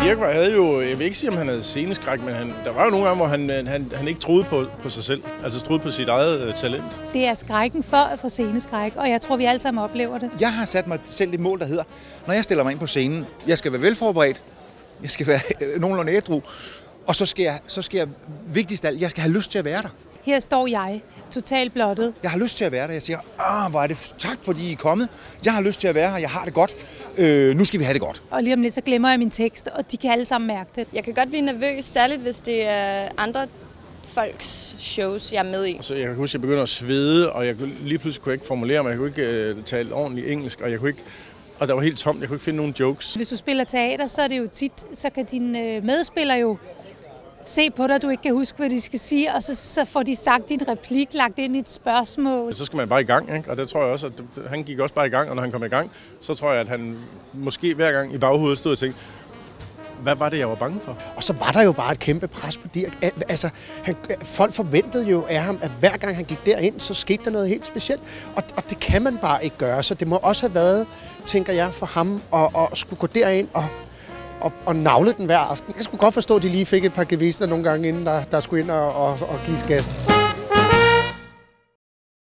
Dirch havde jo, jeg vil ikke sige, om han havde sceneskræk, men der var jo nogle gange, hvor han ikke troede på sig selv, altså troede på sit eget talent. Det er skrækken for at få sceneskræk, og jeg tror, vi alle sammen oplever det. Jeg har sat mig selv et mål, der hedder, når jeg stiller mig ind på scenen, jeg skal være velforberedt, jeg skal være nogenlunde ædru, og så skal jeg vigtigst af alt, jeg skal have lyst til at være der. Her står jeg, totalt blottet. Jeg har lyst til at være der. Jeg siger, hvor er det, tak fordi I er kommet. Jeg har lyst til at være her, jeg har det godt. Nu skal vi have det godt. Og lige om lidt, så glemmer jeg min tekst, og de kan alle sammen mærke det. Jeg kan godt blive nervøs, særligt hvis det er andre folks shows, jeg er med i. Så jeg kan huske, at jeg begynder at svede, og lige pludselig kunne jeg ikke formulere mig. Jeg kunne ikke tale ordentligt engelsk, og jeg kunne ikke... Og der var helt tomt, jeg kunne ikke finde nogen jokes. Hvis du spiller teater, så er det jo tit, så kan dine medspillere jo se på dig, du ikke kan huske, hvad de skal sige, og så får de sagt din replik, lagt ind i et spørgsmål. Så skal man bare i gang, ikke? Og der tror jeg også, at han gik også bare i gang, og når han kom i gang, så tror jeg, at han måske hver gang i baghovedet stod og tænkte, hvad var det, jeg var bange for? Og så var der jo bare et kæmpe pres på Dirch. Altså, folk forventede jo af ham, at hver gang han gik derind, så skete der noget helt specielt. Og det kan man bare ikke gøre, så det må også have været, tænker jeg, for ham at skulle gå derind og navle den hver aften. Jeg skulle godt forstå, at de lige fik et par gevister nogle gange, inden der skulle ind og gives gassen.